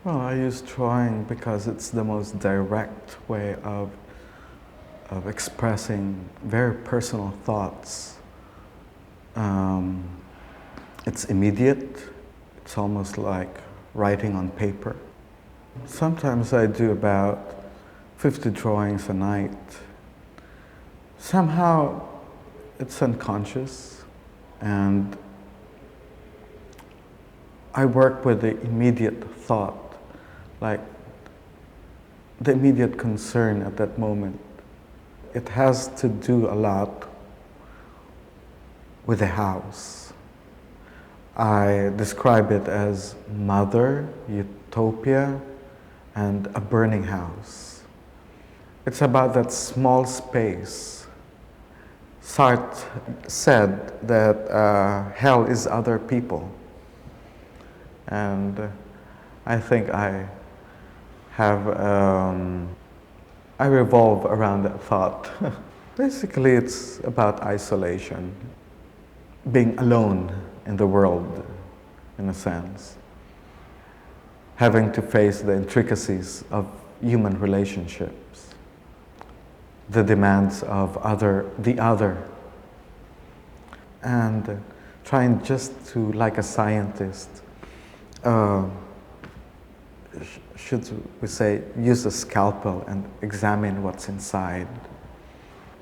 Well, I use drawing because it's the most direct way of expressing very personal thoughts. Um, it's immediate. It's almost like writing on paper. Sometimes I do about 50 drawings a night. Somehow it's unconscious, and I work with the immediate thought, like the immediate concern at that moment. It has to do a lot with the house. I describe it as mother, utopia, and a burning house. It's about that small space. Sartre said that hell is other people. And I think I have, I revolve around that thought. Basically, it's about isolation, being alone in the world, in a sense, having to face the intricacies of human relationships, the demands of the other, and trying just to, like a scientist, should we say, use a scalpel and examine what's inside.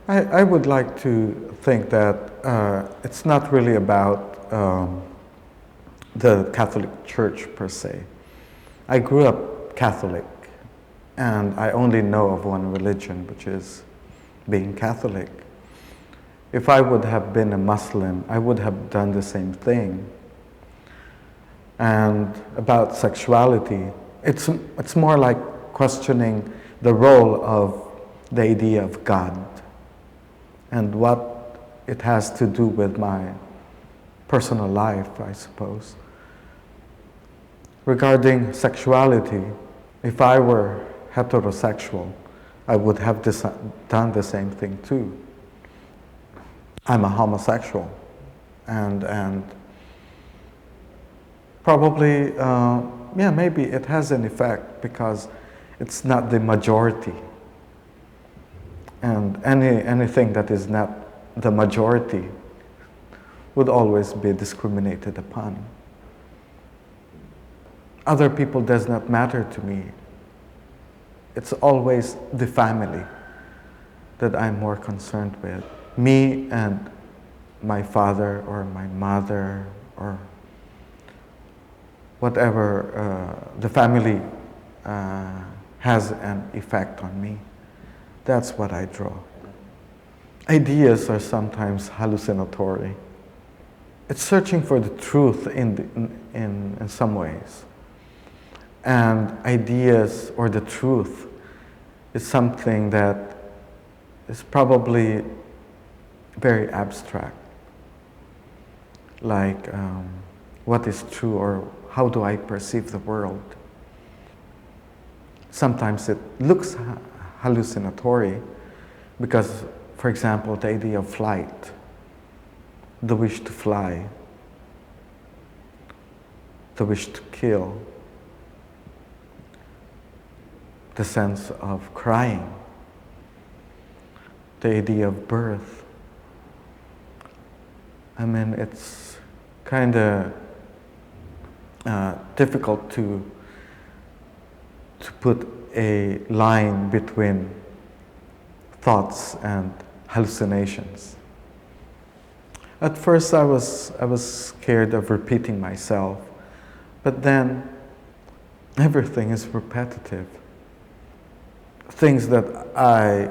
I would like to think that it's not really about the Catholic Church per se. I grew up Catholic, and I only know of one religion, which is being Catholic. If I would have been a Muslim, I would have done the same thing. And about sexuality, it's more like questioning the role of the idea of God and what it has to do with my personal life, I suppose. Regarding sexuality, if I were heterosexual, I would have done the same thing too. I'm a homosexual, and probably, maybe it has an effect because it's not the majority. And anything that is not the majority would always be discriminated upon. Other people does not matter to me. It's always the family that I'm more concerned with. Me and my father or my mother or whatever the family has an effect on me. That's what I draw. Ideas are sometimes hallucinatory. It's searching for the truth in some ways. And ideas or the truth is something that is probably very abstract. Like what is true, or how do I perceive the world? Sometimes it looks hallucinatory because, for example, the idea of flight, the wish to fly, the wish to kill, the sense of crying, the idea of birth. I mean, it's kind of difficult to put a line between thoughts and hallucinations. At first, I was scared of repeating myself, but then everything is repetitive. Things that I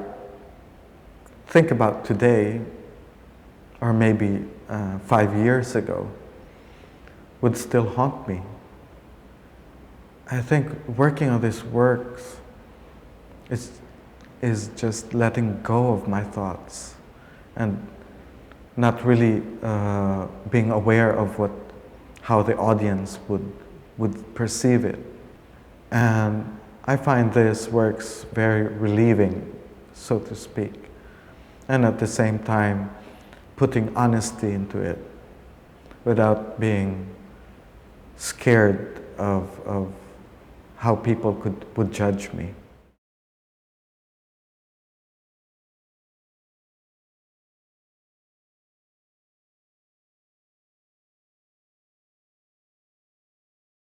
think about today, or maybe 5 years ago, would still haunt me. I think working on this works is just letting go of my thoughts and not really being aware of how the audience would perceive it. And I find this works very relieving, so to speak, and at the same time putting honesty into it without being scared of how people would judge me.